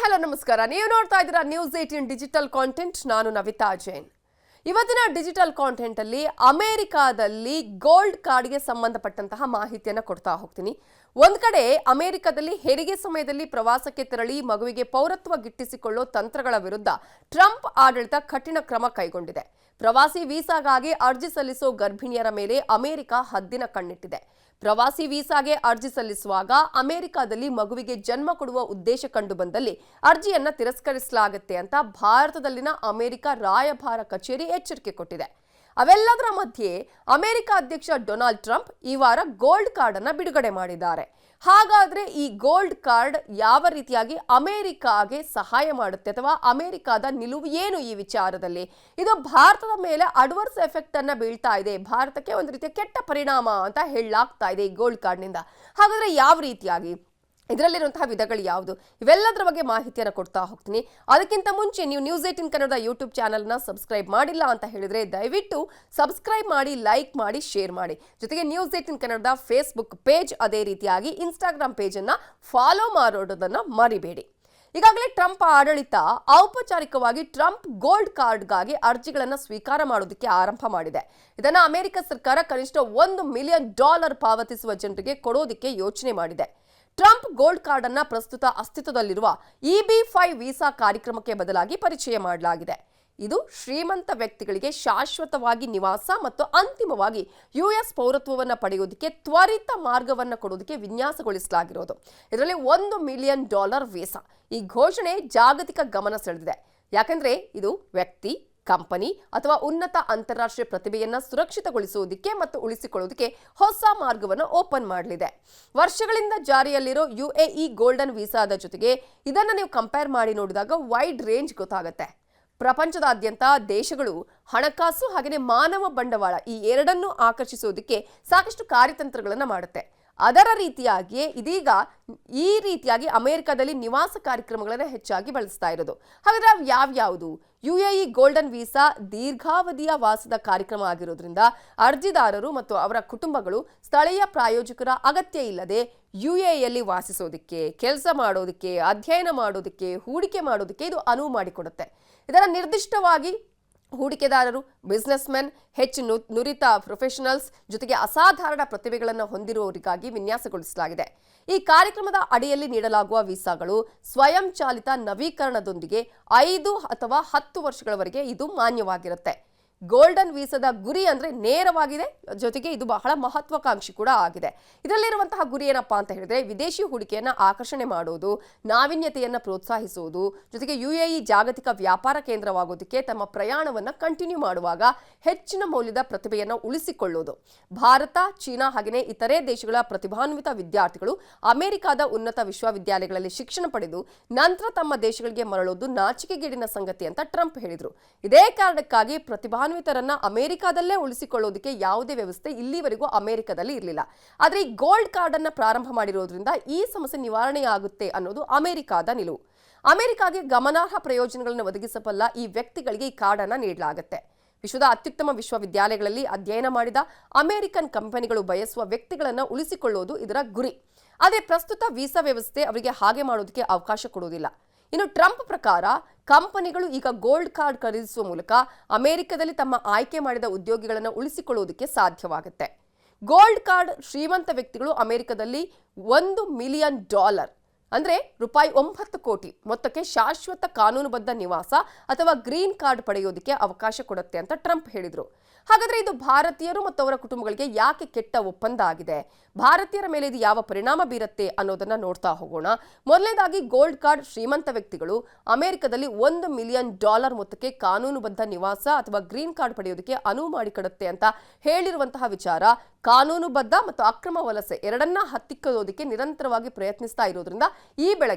Hello ನಮಸ್ಕಾರ. ನೀವು ನೋಡ್ತಾ ಇದ್ದೀರಾ ನ್ಯೂಸ್ 18 ಡಿಜಿಟಲ್ ಕಾಂಟೆಂಟ್. ನಾನು ನವಿತಾ ಜೈನ್. ಇವತ್ತಿನ ಡಿಜಿಟಲ್ ಕಾಂಟೆಂಟ್ ಅಲ್ಲಿ ಅಮೆರಿಕಾದಲ್ಲಿ ಗೋಲ್ಡ್ ಕಾರ್ಡ್ಗೆ ಸಂಬಂಧಪಟ್ಟಂತಹ ಮಾಹಿತಿಯನ್ನು ಕೊಡ್ತಾ ಹೋಗ್ತೀನಿ. ಒಂದ್ ಕಡೆ ಅಮೆರಿಕದಲ್ಲಿ ಹೆರಿಗೆ ಸಮಯದಲ್ಲಿ ಪ್ರವಾಸಕ್ಕೆ ತೆರಳಿ ಮಗುವಿಗೆ ಪೌರತ್ವ ಗಿಟ್ಟಿಸಿಕೊಳ್ಳೋ ತಂತ್ರಗಳ ವಿರುದ್ಧ ಟ್ರಂಪ್ ಆಡಳಿತ ಕಠಿಣ ಕ್ರಮ ಕೈಗೊಂಡಿದೆ. ಪ್ರವಾಸಿ ವೀಸಾಗಾಗಿ ಅರ್ಜಿ ಸಲ್ಲಿಸೋ ಗರ್ಭಿಣಿಯರ ಮೇಲೆ ಅಮೆರಿಕ ಹದ್ದಿನ ಕಣ್ಣಿಟ್ಟಿದೆ. ಪ್ರವಾಸಿ ವೀಸಾಗೆ ಅರ್ಜಿ ಸಲ್ಲಿಸುವಾಗ ಅಮೆರಿಕದಲ್ಲಿ ಮಗುವಿಗೆ ಜನ್ಮ ಕೊಡುವ ಉದ್ದೇಶ ಕಂಡು ಬಂದಲ್ಲಿ ಅರ್ಜಿಯನ್ನ ತಿರಸ್ಕರಿಸಲಾಗುತ್ತೆ ಅಂತ ಭಾರತದಲ್ಲಿನ ಅಮೆರಿಕ ರಾಯಭಾರ ಕಚೇರಿ ಎಚ್ಚರಿಕೆ ಕೊಟ್ಟಿದೆ. ಅವೆಲ್ಲದರ ಮಧ್ಯೆ ಅಮೆರಿಕ ಅಧ್ಯಕ್ಷ ಡೊನಾಲ್ಡ್ ಟ್ರಂಪ್ ಈ ವಾರ ಗೋಲ್ಡ್ ಕಾರ್ಡ್ ಅನ್ನ ಬಿಡುಗಡೆ ಮಾಡಿದ್ದಾರೆ. ಹಾಗಾದ್ರೆ ಈ ಗೋಲ್ಡ್ ಕಾರ್ಡ್ ಯಾವ ರೀತಿಯಾಗಿ ಅಮೆರಿಕಾಗೆ ಸಹಾಯ ಮಾಡುತ್ತೆ ಅಥವಾ ಅಮೆರಿಕಾದ ನಿಲುವು ಏನು ಈ ವಿಚಾರದಲ್ಲಿ? ಇದು ಭಾರತದ ಮೇಲೆ ಅಡ್ವರ್ಸ್ ಎಫೆಕ್ಟ್ ಅನ್ನ ಬೀಳ್ತಾ ಇದೆ, ಭಾರತಕ್ಕೆ ಒಂದು ರೀತಿಯ ಕೆಟ್ಟ ಪರಿಣಾಮ ಅಂತ ಹೇಳಲಾಗ್ತಾ ಇದೆ ಈ ಗೋಲ್ಡ್ ಕಾರ್ಡ್ನಿಂದ. ಹಾಗಾದ್ರೆ ಯಾವ ರೀತಿಯಾಗಿ, ಇದರಲ್ಲಿರುವಂತಹ ವಿಧಗಳು ಯಾವುದು, ಇವೆಲ್ಲದರ ಬಗ್ಗೆ ಮಾಹಿತಿಯನ್ನು ಕೊಡ್ತಾ ಹೋಗ್ತೀನಿ. ಅದಕ್ಕಿಂತ ಮುಂಚೆ ನೀವು ನ್ಯೂಸ್ 18 ಕನ್ನಡ ಯೂಟ್ಯೂಬ್ ಚಾನಲ್ನ ಸಬ್ಸ್ಕ್ರೈಬ್ ಮಾಡಿಲ್ಲ ಅಂತ ಹೇಳಿದ್ರೆ ದಯವಿಟ್ಟು ಸಬ್ಸ್ಕ್ರೈಬ್ ಮಾಡಿ, ಲೈಕ್ ಮಾಡಿ, ಶೇರ್ ಮಾಡಿ. ಜೊತೆಗೆ ನ್ಯೂಸ್ 18 ಕನ್ನಡದ ಫೇಸ್ಬುಕ್ ಪೇಜ್, ಅದೇ ರೀತಿಯಾಗಿ ಇನ್ಸ್ಟಾಗ್ರಾಮ್ ಪೇಜನ್ನು ಫಾಲೋ ಮಾಡೋದನ್ನ ಮರಿಬೇಡಿ. ಈಗಾಗಲೇ ಟ್ರಂಪ್ ಆಡಳಿತ ಔಪಚಾರಿಕವಾಗಿ ಟ್ರಂಪ್ ಗೋಲ್ಡ್ ಕಾರ್ಡ್ಗಾಗಿ ಅರ್ಜಿಗಳನ್ನು ಸ್ವೀಕಾರ ಮಾಡೋದಕ್ಕೆ ಆರಂಭ ಮಾಡಿದೆ. ಇದನ್ನು ಅಮೆರಿಕ ಸರ್ಕಾರ ಕನಿಷ್ಠ $1 ಮಿಲಿಯನ್ ಪಾವತಿಸುವ ಜನರಿಗೆ ಕೊಡೋದಕ್ಕೆ ಯೋಚನೆ ಮಾಡಿದೆ. ಟ್ರಂಪ್ ಗೋಲ್ಡ್ ಕಾರ್ಡ್ ಅನ್ನ ಪ್ರಸ್ತುತ ಅಸ್ತಿತ್ವದಲ್ಲಿರುವ EB-5 ವೀಸಾ ಕಾರ್ಯಕ್ರಮಕ್ಕೆ ಬದಲಾಗಿ ಪರಿಚಯ ಮಾಡಲಾಗಿದೆ. ಇದು ಶ್ರೀಮಂತ ವ್ಯಕ್ತಿಗಳಿಗೆ ಶಾಶ್ವತವಾಗಿ ನಿವಾಸ ಮತ್ತು ಅಂತಿಮವಾಗಿ US ಪೌರತ್ವವನ್ನು ಪಡೆಯೋದಕ್ಕೆ ತ್ವರಿತ ಮಾರ್ಗವನ್ನು ಕೊಡೋದಕ್ಕೆ ವಿನ್ಯಾಸಗೊಳಿಸಲಾಗಿರೋದು. ಇದರಲ್ಲಿ $1 ಮಿಲಿಯನ್ ವೀಸಾ. ಈ ಘೋಷಣೆ ಜಾಗತಿಕ ಗಮನ ಸೆಳೆದಿದೆ. ಯಾಕಂದ್ರೆ ಇದು ವ್ಯಕ್ತಿ, ಕಂಪನಿ ಅಥವಾ ಉನ್ನತ ಅಂತಾರಾಷ್ಟ್ರೀಯ ಪ್ರತಿಭೆಯನ್ನ ಸುರಕ್ಷಿತಗೊಳಿಸುವುದಕ್ಕೆ ಮತ್ತು ಉಳಿಸಿಕೊಳ್ಳುವುದಕ್ಕೆ ಹೊಸ ಮಾರ್ಗವನ್ನು ಓಪನ್ ಮಾಡಲಿದೆ. ವರ್ಷಗಳಿಂದ ಜಾರಿಯಲ್ಲಿರೋ UAE ಗೋಲ್ಡನ್ ವೀಸಾದ ಜೊತೆಗೆ ಇದನ್ನು ನೀವು ಕಂಪೇರ್ ಮಾಡಿ ನೋಡಿದಾಗ ವೈಡ್ ರೇಂಜ್ ಗೊತ್ತಾಗುತ್ತೆ. ಪ್ರಪಂಚದಾದ್ಯಂತ ದೇಶಗಳು ಹಣಕಾಸು ಹಾಗೆಯೇ ಮಾನವ ಬಂಡವಾಳ ಈ ಎರಡನ್ನೂ ಆಕರ್ಷಿಸುವುದಕ್ಕೆ ಸಾಕಷ್ಟು ಕಾರ್ಯತಂತ್ರಗಳನ್ನು ಮಾಡುತ್ತೆ. ಅದರ ರೀತಿಯಾಗಿಯೇ ಇದೀಗ ಈ ರೀತಿಯಾಗಿ ಅಮೆರಿಕದಲ್ಲಿ ನಿವಾಸ ಕಾರ್ಯಕ್ರಮಗಳನ್ನು ಹೆಚ್ಚಾಗಿ ಬಳಸ್ತಾ ಇರೋದು. ಹಾಗಾದ್ರೆ ಯಾವ್ಯಾವುದು? UAE ಗೋಲ್ಡನ್ ವೀಸಾ ದೀರ್ಘಾವಧಿಯ ವಾಸದ ಕಾರ್ಯಕ್ರಮ ಆಗಿರೋದ್ರಿಂದ ಅರ್ಜಿದಾರರು ಮತ್ತು ಅವರ ಕುಟುಂಬಗಳು ಸ್ಥಳೀಯ ಪ್ರಾಯೋಜಕರ ಅಗತ್ಯ ಇಲ್ಲದೆ UAEಯಲ್ಲಿ ವಾಸಿಸೋದಕ್ಕೆ, ಕೆಲಸ ಮಾಡೋದಕ್ಕೆ, ಅಧ್ಯಯನ ಮಾಡೋದಕ್ಕೆ, ಹೂಡಿಕೆ ಮಾಡೋದಕ್ಕೆ ಇದು ಅನುವು ಮಾಡಿಕೊಡುತ್ತೆ. ಇದರ ನಿರ್ದಿಷ್ಟವಾಗಿ ಹೂಡಿಕೆದಾರರು, ಬಿಸ್ನೆಸ್ಮೆನ್, ಹೆಚ್ಚು ನುರಿತ ಪ್ರೊಫೆಷನಲ್ಸ್ ಜೊತೆಗೆ ಅಸಾಧಾರಣ ಪ್ರತಿಭೆಗಳನ್ನು ಹೊಂದಿರುವವರಿಗಾಗಿ ವಿನ್ಯಾಸಗೊಳಿಸಲಾಗಿದೆ. ಈ ಕಾರ್ಯಕ್ರಮದ ಅಡಿಯಲ್ಲಿ ನೀಡಲಾಗುವ ವೀಸಾಗಳು ಸ್ವಯಂಚಾಲಿತ ನವೀಕರಣದೊಂದಿಗೆ 5 ಅಥವಾ 10 ವರ್ಷಗಳವರೆಗೆ ಇದು ಮಾನ್ಯವಾಗಿರುತ್ತೆ. ಗೋಲ್ಡನ್ ವೀಸಾದ ಗುರಿ ಅಂದ್ರೆ ನೇರವಾಗಿದೆ, ಜೊತೆಗೆ ಇದು ಬಹಳ ಮಹತ್ವಾಕಾಂಕ್ಷಿ ಕೂಡ ಆಗಿದೆ. ಇದರಲ್ಲಿರುವಂತಹ ಗುರಿ ಏನಪ್ಪಾ ಅಂತ ಹೇಳಿದ್ರೆ ವಿದೇಶಿ ಹೂಡಿಕೆಯನ್ನ ಆಕರ್ಷಣೆ ಮಾಡೋದು, ನಾವೀನ್ಯತೆಯನ್ನ ಪ್ರೋತ್ಸಾಹಿಸುವುದು, ಜೊತೆಗೆ UAE ಜಾಗತಿಕ ವ್ಯಾಪಾರ ಕೇಂದ್ರವಾಗೋದಕ್ಕೆ ತಮ್ಮ ಪ್ರಯಾಣವನ್ನ ಕಂಟಿನ್ಯೂ ಮಾಡುವಾಗ ಹೆಚ್ಚಿನ ಮೌಲ್ಯದ ಪ್ರತಿಭೆಯನ್ನ ಉಳಿಸಿಕೊಳ್ಳೋದು. ಭಾರತ, ಚೀನಾ ಹಾಗೆಯೇ ಇತರೆ ದೇಶಗಳ ಪ್ರತಿಭಾನ್ವಿತ ವಿದ್ಯಾರ್ಥಿಗಳು ಅಮೆರಿಕದ ಉನ್ನತ ವಿಶ್ವವಿದ್ಯಾಲಯಗಳಲ್ಲಿ ಶಿಕ್ಷಣ ಪಡೆದು ನಂತರ ತಮ್ಮ ದೇಶಗಳಿಗೆ ಮರಳೋದು ನಾಚಿಕೆಗೇಡಿನ ಸಂಗತಿ ಅಂತ ಟ್ರಂಪ್ ಹೇಳಿದ್ರು. ಇದೇ ಕಾರಣಕ್ಕಾಗಿ ಪ್ರತಿಭಾನ್ವಿತರನ್ನ ಅಮೆರಿಕದಲ್ಲೇ ಉಳಿಸಿಕೊಳ್ಳೋದಕ್ಕೆ ಯಾವುದೇ ವ್ಯವಸ್ಥೆ ಇಲ್ಲಿವರೆಗೂ ಅಮೆರಿಕದಲ್ಲಿ ಇರಲಿಲ್ಲ. ಆದ್ರೆ ಈ ಗೋಲ್ಡ್ ಕಾರ್ಡ್ ಅನ್ನ ಪ್ರಾರಂಭ ಮಾಡಿರೋದ್ರಿಂದ ಈ ಸಮಸ್ಯೆ ನಿವಾರಣೆಯಾಗುತ್ತೆ ಅನ್ನೋದು ಅಮೆರಿಕದ ನಿಲುವು. ಅಮೆರಿಕಾಗೆ ಗಮನಾರ್ಹ ಪ್ರಯೋಜನಗಳನ್ನು ಒದಗಿಸಬಲ್ಲ ಈ ವ್ಯಕ್ತಿಗಳಿಗೆ ಈ ಕಾರ್ಡ್ ಅನ್ನ ನೀಡಲಾಗುತ್ತೆ. ವಿಶ್ವದ ಅತ್ಯುತ್ತಮ ವಿಶ್ವವಿದ್ಯಾಲಯಗಳಲ್ಲಿ ಅಧ್ಯಯನ ಮಾಡಿದ ಅಮೆರಿಕನ್ ಕಂಪನಿಗಳು ಬಯಸುವ ವ್ಯಕ್ತಿಗಳನ್ನು ಉಳಿಸಿಕೊಳ್ಳೋದು ಇದರ ಗುರಿ. ಆದರೆ ಪ್ರಸ್ತುತ ವೀಸಾ ವ್ಯವಸ್ಥೆ ಅವರಿಗೆ ಹಾಗೆ ಮಾಡೋದಕ್ಕೆ ಅವಕಾಶ ಕೊಡುವುದಿಲ್ಲ. ಇನ್ನು ಟ್ರಂಪ್ ಪ್ರಕಾರ ಕಂಪನಿಗಳು ಈಗ ಗೋಲ್ಡ್ ಕಾರ್ಡ್ ಖರೀದಿಸುವ ಮೂಲಕ ಅಮೆರಿಕದಲ್ಲಿ ತಮ್ಮ ಆಯ್ಕೆ ಮಾಡಿದ ಉದ್ಯೋಗಿಗಳನ್ನು ಉಳಿಸಿಕೊಳ್ಳುವುದಕ್ಕೆ ಸಾಧ್ಯವಾಗುತ್ತೆ. ಗೋಲ್ಡ್ ಕಾರ್ಡ್ ಶ್ರೀಮಂತ ವ್ಯಕ್ತಿಗಳು ಅಮೆರಿಕದಲ್ಲಿ $1 ಮಿಲಿಯನ್ ಅಂದ್ರೆ ₹9 ಕೋಟಿ ಮೊತ್ತಕ್ಕೆ ಶಾಶ್ವತ ಕಾನೂನುಬದ್ಧ ನಿವಾಸ ಅಥವಾ ಗ್ರೀನ್ ಕಾರ್ಡ್ ಪಡೆಯೋದಕ್ಕೆ ಅವಕಾಶ ಕೊಡುತ್ತೆ ಅಂತ ಟ್ರಂಪ್ ಹೇಳಿದ್ರು. ಹಾಗಾದ್ರೆ ಇದು ಭಾರತೀಯರು ಮತ್ತು ಅವರ ಕುಟುಂಬಗಳಿಗೆ ಯಾಕೆ ಕೆಟ್ಟ ಒಪ್ಪಂದ ಆಗಿದೆ? ಭಾರತೀಯರ ಮೇಲೆ ಇದು ಯಾವ ಪರಿಣಾಮ ಬೀರುತ್ತೆ ಅನ್ನೋದನ್ನ ನೋಡ್ತಾ ಹೋಗೋಣ. ಮೊದಲನೇದಾಗಿ ಗೋಲ್ಡ್ ಕಾರ್ಡ್ ಶ್ರೀಮಂತ ವ್ಯಕ್ತಿಗಳು ಅಮೆರಿಕದಲ್ಲಿ $1 ಮಿಲಿಯನ್ ಮೊತ್ತಕ್ಕೆ ಕಾನೂನುಬದ್ಧ ನಿವಾಸ ಅಥವಾ ಗ್ರೀನ್ ಕಾರ್ಡ್ ಪಡೆಯೋದಕ್ಕೆ ಅನುವು ಮಾಡಿಕೊಡುತ್ತೆ ಅಂತ ಹೇಳಿರುವಂತಹ ವಿಚಾರ ಕಾನೂನುಬದ್ಧ ಮತ್ತು ಅಕ್ರಮ ವಲಸೆ ಎರಡನ್ನ ಹತ್ತಿಕ್ಕೋದಕ್ಕೆ ನಿರಂತರವಾಗಿ ಪ್ರಯತ್ನಿಸ್ತಾ ಇರೋದ್ರಿಂದ ಈ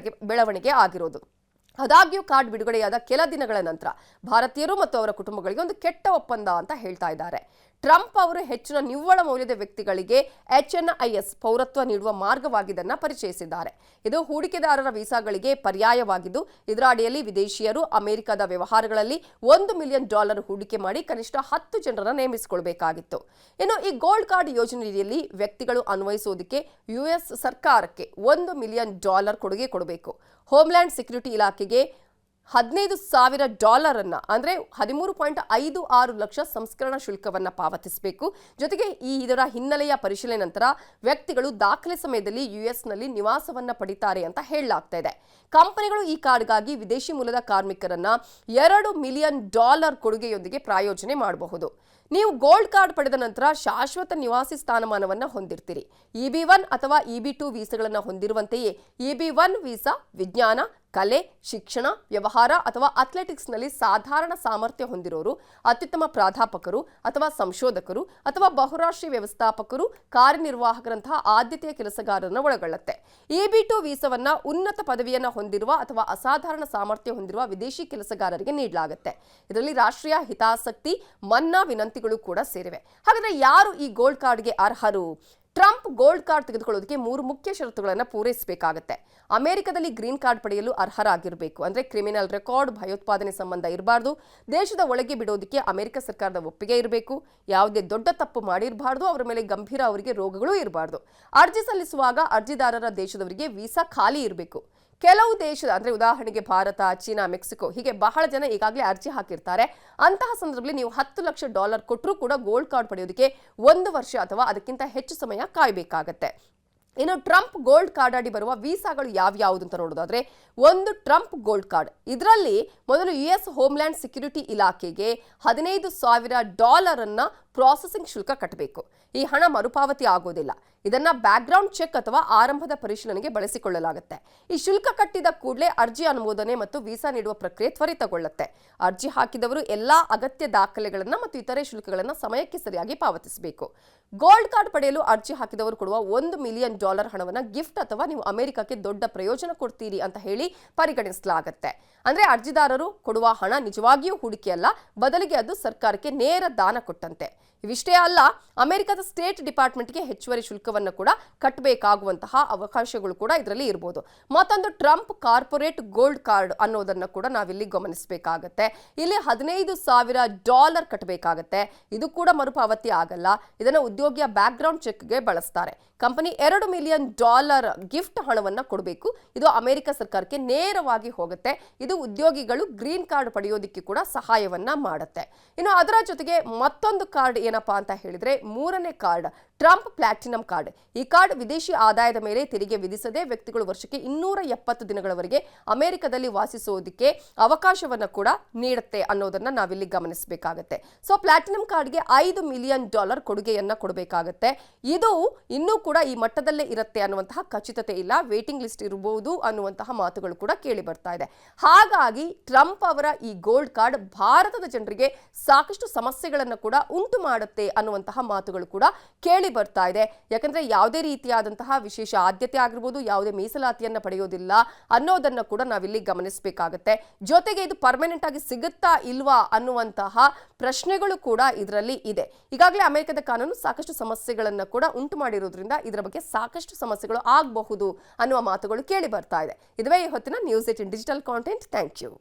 ಬೆಳವಣಿಗೆ ಆಗಿರೋದು. ಆದಾಗ್ಯೂ ಕಾರ್ಡ್ ಬಿಡುಗಡೆಯಾದ ಕೆಲ ದಿನಗಳ ನಂತರ ಭಾರತೀಯರು ಮತ್ತು ಅವರ ಕುಟುಂಬಗಳಿಗೆ ಒಂದು ಕೆಟ್ಟ ಒಪ್ಪಂದ ಅಂತ ಹೇಳ್ತಾ ಇದ್ದಾರೆ. ಟ್ರಂಪ್ ಅವರು ಹೆಚ್ಚಿನ ನಿವ್ವಳ ಮೌಲ್ಯದ ವ್ಯಕ್ತಿಗಳಿಗೆ HNIS ಪೌರತ್ವ ನೀಡುವ ಮಾರ್ಗವಾಗಿದ್ದನ್ನು ಪರಿಚಯಿಸಿದ್ದಾರೆ. ಇದು ಹೂಡಿಕೆದಾರರ ವೀಸಾಗಳಿಗೆ ಪರ್ಯಾಯವಾಗಿದ್ದು, ಇದರ ಅಡಿಯಲ್ಲಿ ವಿದೇಶಿಯರು ಅಮೆರಿಕದ ವ್ಯವಹಾರಗಳಲ್ಲಿ $1 ಮಿಲಿಯನ್ ಹೂಡಿಕೆ ಮಾಡಿ ಕನಿಷ್ಠ 10 ಜನರನ್ನು ನೇಮಿಸಿಕೊಳ್ಳಬೇಕಾಗಿತ್ತು. ಇನ್ನು ಈ ಗೋಲ್ಡ್ ಕಾರ್ಡ್ ಯೋಜನೆಯಲ್ಲಿ ವ್ಯಕ್ತಿಗಳು ಅನ್ವಯಿಸುವುದಕ್ಕೆ US ಸರ್ಕಾರಕ್ಕೆ $1 ಮಿಲಿಯನ್ ಕೊಡುಗೆ ಕೊಡಬೇಕು. ಹೋಮ್ಲ್ಯಾಂಡ್ ಸೆಕ್ಯೂರಿಟಿ ಇಲಾಖೆಗೆ $15,000 ಅನ್ನ ಅಂದ್ರೆ 13.56 ಲಕ್ಷ ಸಂಸ್ಕರಣಾ ಶುಲ್ಕವನ್ನ ಪಾವತಿಸಬೇಕು. ಜೊತೆಗೆ ಇದರ ಹಿನ್ನೆಲೆಯ ಪರಿಶೀಲನೆ ನಂತರ ವ್ಯಕ್ತಿಗಳು ದಾಖಲೆ ಸಮಯದಲ್ಲಿ ಯುಎಸ್ನಲ್ಲಿ ನಿವಾಸವನ್ನ ಪಡಿತಾರೆ ಅಂತ ಹೇಳಲಾಗ್ತಾ ಇದೆ. ಕಂಪನಿಗಳು ಈ ಕಾರ್ಡ್ಗಾಗಿ ವಿದೇಶಿ ಮೂಲದ ಕಾರ್ಮಿಕರನ್ನ $2 ಮಿಲಿಯನ್ ಕೊಡುಗೆಯೊಂದಿಗೆ ಪ್ರಾಯೋಜನೆ ಮಾಡಬಹುದು. ನೀವು ಗೋಲ್ಡ್ ಕಾರ್ಡ್ ಪಡೆದ ನಂತರ ಶಾಶ್ವತ ನಿವಾಸಿ ಸ್ಥಾನಮಾನವನ್ನು ಹೊಂದಿರ್ತೀರಿ. EB1 ಅಥವಾ EB2 ವೀಸಾಗಳನ್ನು ಹೊಂದಿರುವಂತೆಯೇ EB1 ವೀಸಾ ವಿಜ್ಞಾನ, ಕಲೆ, ಶಿಕ್ಷಣ, ವ್ಯವಹಾರ ಅಥವಾ ಅಥ್ಲೆಟಿಕ್ಸ್ನಲ್ಲಿ ಸಾಧಾರಣ ಸಾಮರ್ಥ್ಯ ಹೊಂದಿರೋರು, ಅತ್ಯುತ್ತಮ ಪ್ರಾಧ್ಯಾಪಕರು ಅಥವಾ ಸಂಶೋಧಕರು ಅಥವಾ ಬಹುರಾಷ್ಟ್ರೀಯ ವ್ಯವಸ್ಥಾಪಕರು, ಕಾರ್ಯನಿರ್ವಾಹಕರಂತಹ ಆದ್ಯತೆಯ ಕೆಲಸಗಾರರನ್ನು ಒಳಗೊಳ್ಳುತ್ತೆ. EB2 ವೀಸಾವನ್ನ ಉನ್ನತ ಪದವಿಯನ್ನು ಹೊಂದಿರುವ ಅಥವಾ ಅಸಾಧಾರಣ ಸಾಮರ್ಥ್ಯ ಹೊಂದಿರುವ ವಿದೇಶಿ ಕೆಲಸಗಾರರಿಗೆ ನೀಡಲಾಗುತ್ತೆ. ಇದರಲ್ಲಿ ರಾಷ್ಟ್ರೀಯ ಹಿತಾಸಕ್ತಿ ಮನ್ನಾ ವಿನಂತಿಗಳು ಕೂಡ ಸೇರಿವೆ. ಹಾಗಾದ್ರೆ ಯಾರು ಈ ಗೋಲ್ಡ್ ಕಾರ್ಡ್ಗೆ ಅರ್ಹರು? ಟ್ರಂಪ್ ಗೋಲ್ಡ್ ಕಾರ್ಡ್ ತೆಗೆದುಕೊಳ್ಳೋದಕ್ಕೆ 3 ಮುಖ್ಯ ಷರತ್ತುಗಳನ್ನು ಪೂರೈಸಬೇಕಾಗುತ್ತೆ. ಅಮೆರಿಕದಲ್ಲಿ ಗ್ರೀನ್ ಕಾರ್ಡ್ ಪಡೆಯಲು ಅರ್ಹರಾಗಿರಬೇಕು. ಅಂದ್ರೆ ಕ್ರಿಮಿನಲ್ ರೆಕಾರ್ಡ್, ಭಯೋತ್ಪಾದನೆ ಸಂಬಂಧ ಇರಬಾರ್ದು, ದೇಶದ ಒಳಗೆ ಬಿಡೋದಕ್ಕೆ ಅಮೆರಿಕ ಸರ್ಕಾರದ ಒಪ್ಪಿಗೆ ಇರಬೇಕು, ಯಾವುದೇ ದೊಡ್ಡ ತಪ್ಪು ಮಾಡಿರಬಾರ್ದು, ಅವರ ಮೇಲೆ ಗಂಭೀರ ಅವರಿಗೆ ರೋಗಗಳು ಇರಬಾರ್ದು. ಅರ್ಜಿ ಸಲ್ಲಿಸುವಾಗ ಅರ್ಜಿದಾರರ ದೇಶದವರಿಗೆ ವೀಸಾ ಖಾಲಿ ಇರಬೇಕು. ಕೆಲವು ದೇಶದ ಅಂದ್ರೆ ಉದಾಹರಣೆಗೆ ಭಾರತ, ಚೀನಾ, ಮೆಕ್ಸಿಕೋ ಹೀಗೆ ಬಹಳ ಜನ ಈಗಾಗಲೇ ಅರ್ಜಿ ಹಾಕಿರ್ತಾರೆ. ಅಂತಹ ಸಂದರ್ಭದಲ್ಲಿ ನೀವು $10 ಲಕ್ಷ ಕೊಟ್ಟರೂ ಕೂಡ ಗೋಲ್ಡ್ ಕಾರ್ಡ್ ಪಡೆಯೋದಕ್ಕೆ 1 ವರ್ಷ ಅಥವಾ ಅದಕ್ಕಿಂತ ಹೆಚ್ಚು ಸಮಯ ಕಾಯಬೇಕಾಗತ್ತೆ. ಇನ್ನು ಟ್ರಂಪ್ ಗೋಲ್ಡ್ ಕಾರ್ಡ್ ಅಡಿ ಬರುವ ವೀಸಾಗಳು ಯಾವ್ಯಾವುದು ಅಂತ ನೋಡೋದಾದ್ರೆ, ಒಂದು ಟ್ರಂಪ್ ಗೋಲ್ಡ್ ಕಾರ್ಡ್. ಇದರಲ್ಲಿ ಮೊದಲು US ಹೋಮ್ಲ್ಯಾಂಡ್ ಸೆಕ್ಯೂರಿಟಿ ಇಲಾಖೆಗೆ $15,000 ಅನ್ನ ಪ್ರಾಸೆಸಿಂಗ್ ಶುಲ್ಕ ಕಟ್ಟಬೇಕು. ಈ ಹಣ ಮರುಪಾವತಿ ಆಗೋದಿಲ್ಲ. ಇದನ್ನ ಬ್ಯಾಕ್ಗ್ರೌಂಡ್ ಚೆಕ್ ಅಥವಾ ಆರಂಭದ ಪರಿಶೀಲನೆಗೆ ಬಳಸಿಕೊಳ್ಳಲಾಗುತ್ತೆ. ಈ ಶುಲ್ಕ ಕಟ್ಟಿದ ಕೂಡಲೇ ಅರ್ಜಿ ಅನುಮೋದನೆ ಮತ್ತು ವೀಸಾ ನೀಡುವ ಪ್ರಕ್ರಿಯೆ ತ್ವರಿತಗೊಳ್ಳುತ್ತೆ. ಅರ್ಜಿ ಹಾಕಿದವರು ಎಲ್ಲಾ ಅಗತ್ಯ ದಾಖಲೆಗಳನ್ನು ಮತ್ತು ಇತರೆ ಶುಲ್ಕಗಳನ್ನು ಸಮಯಕ್ಕೆ ಸರಿಯಾಗಿ ಪಾವತಿಸಬೇಕು. ಗೋಲ್ಡ್ ಕಾರ್ಡ್ ಪಡೆಯಲು ಅರ್ಜಿ ಹಾಕಿದವರು ಕೊಡುವ $1 ಮಿಲಿಯನ್ ಹಣವನ್ನು ಗಿಫ್ಟ್ ಅಥವಾ ನೀವು ಅಮೆರಿಕಕ್ಕೆ ದೊಡ್ಡ ಪ್ರಯೋಜನ ಕೊಡ್ತೀರಿ ಅಂತ ಹೇಳಿ ಪರಿಗಣಿಸಲಾಗುತ್ತೆ. ಅಂದ್ರೆ ಅರ್ಜಿದಾರರು ಕೊಡುವ ಹಣ ನಿಜವಾಗಿಯೂ ಹೂಡಿಕೆಯಲ್ಲ, ಬದಲಿಗೆ ಅದು ಸರ್ಕಾರಕ್ಕೆ ನೇರ ದಾನ ಕೊಟ್ಟಂತೆ. ಇವಿಷ್ಟೇ ಅಲ್ಲ, ಅಮೆರಿಕದ ಸ್ಟೇಟ್ ಡಿಪಾರ್ಟ್ಮೆಂಟ್ಗೆ ಹೆಚ್ಚುವರಿ ಶುಲ್ಕವನ್ನು ಕೂಡ ಕಟ್ಟಬೇಕಾಗುವಂತಹ ಅವಕಾಶಗಳು ಕೂಡ ಇದರಲ್ಲಿ ಇರಬಹುದು. ಮತ್ತೊಂದು ಟ್ರಂಪ್ ಕಾರ್ಪೊರೇಟ್ ಗೋಲ್ಡ್ ಕಾರ್ಡ್ ಅನ್ನೋದನ್ನು ಕೂಡ ನಾವಿಲ್ಲಿ ಗಮನಿಸಬೇಕಾಗತ್ತೆ. ಇಲ್ಲಿ $15,000 ಕಟ್ಟಬೇಕಾಗತ್ತೆ. ಇದು ಕೂಡ ಮರುಪಾವತಿ ಆಗಲ್ಲ. ಇದನ್ನು ಉದ್ಯೋಗಿಯ ಬ್ಯಾಕ್ಗ್ರೌಂಡ್ ಚೆಕ್ಗೆ ಬಳಸ್ತಾರೆ. ಕಂಪನಿ $2 ಮಿಲಿಯನ್ ಗಿಫ್ಟ್ ಹಣವನ್ನು ಕೊಡಬೇಕು. ಇದು ಅಮೆರಿಕ ಸರ್ಕಾರಕ್ಕೆ ನೇರವಾಗಿ ಹೋಗುತ್ತೆ. ಇದು ಉದ್ಯೋಗಿಗಳು ಗ್ರೀನ್ ಕಾರ್ಡ್ ಪಡೆಯೋದಕ್ಕೆ ಕೂಡ ಸಹಾಯವನ್ನ ಮಾಡುತ್ತೆ. ಇನ್ನು ಅದರ ಜೊತೆಗೆ ಮತ್ತೊಂದು ಕಾರ್ಡ್ ಏನಪ್ಪಾ ಅಂತ ಹೇಳಿದ್ರೆ, 3ನೇ ಕಾರ್ಡ್ ಟ್ರಂಪ್ ಪ್ಲಾಟಿನಂ ಕಾರ್ಡ್. ಈ ಕಾರ್ಡ್ ವಿದೇಶಿ ಆದಾಯದ ಮೇಲೆ ತೆರಿಗೆ ವಿಧಿಸದೆ ವ್ಯಕ್ತಿಗಳು ವರ್ಷಕ್ಕೆ 270 ದಿನಗಳವರೆಗೆ ಅಮೆರಿಕದಲ್ಲಿ ವಾಸಿಸೋದಕ್ಕೆ ಅವಕಾಶವನ್ನ ಕೂಡ ನೀಡುತ್ತೆ ಅನ್ನೋದನ್ನ ನಾವಿಲ್ಲಿ ಗಮನಿಸಬೇಕಾಗತ್ತೆ. ಸೊ ಪ್ಲಾಟಿನಂ ಕಾರ್ಡ್ಗೆ $5 ಮಿಲಿಯನ್ ಕೊಡುಗೆಯನ್ನ ಕೊಡಬೇಕಾಗತ್ತೆ. ಇದು ಇನ್ನೂ ಕೂಡ ಈ ಮಟ್ಟದಲ್ಲೇ ಇರುತ್ತೆ ಅನ್ನುವಂತಹ ಖಚಿತತೆ ಇಲ್ಲ. ವೇಟಿಂಗ್ ಲಿಸ್ಟ್ ಇರಬಹುದು ಅನ್ನುವಂತಹ ಮಾತುಗಳು ಕೂಡ ಕೇಳಿ ಬರ್ತಾ ಇದೆ. ಹಾಗಾಗಿ ಟ್ರಂಪ್ ಅವರ ಈ ಗೋಲ್ಡ್ ಕಾರ್ಡ್ ಭಾರತದ ಜನರಿಗೆ ಸಾಕಷ್ಟು ಸಮಸ್ಯೆಗಳನ್ನು ಕೂಡ ಉಂಟು ಮಾಡುತ್ತೆ ಅನ್ನುವಂತಹ ಮಾತುಗಳು ಕೂಡ ಕೇಳಿ ಬರ್ತಾ ಇದೆ. ಯಾಕಂದ್ರೆ ಯಾವುದೇ ರೀತಿಯಾದಂತಹ ವಿಶೇಷ ಆದ್ಯತೆ ಆಗಿರ್ಬೋದು, ಯಾವುದೇ ಮೀಸಲಾತಿಯನ್ನ ಪಡೆಯೋದಿಲ್ಲ ಅನ್ನೋದನ್ನ ಕೂಡ ನಾವಿಲ್ಲಿ ಗಮನಿಸಬೇಕಾಗತ್ತೆ. ಜೊತೆಗೆ ಇದು ಪರ್ಮನೆಂಟ್ ಆಗಿ ಸಿಗುತ್ತಾ ಇಲ್ವಾ ಅನ್ನುವಂತಹ ಪ್ರಶ್ನೆಗಳು ಕೂಡ ಇದರಲ್ಲಿ ಇದೆ. ಈಗಾಗಲೇ ಅಮೆರಿಕದ ಕಾನೂನು ಸಾಕಷ್ಟು ಸಮಸ್ಯೆಗಳನ್ನ ಕೂಡ ಉಂಟು ಮಾಡಿರೋದ್ರಿಂದ ಇದರ ಬಗ್ಗೆ ಸಾಕಷ್ಟು ಸಮಸ್ಯೆಗಳು ಆಗಬಹುದು ಅನ್ನುವ ಮಾತುಗಳು ಕೇಳಿ ಬರ್ತಾ ಇದೆ. ಇದುವೇ ಈ ಹೊತ್ತಿನ news 18 digital content. Thank you.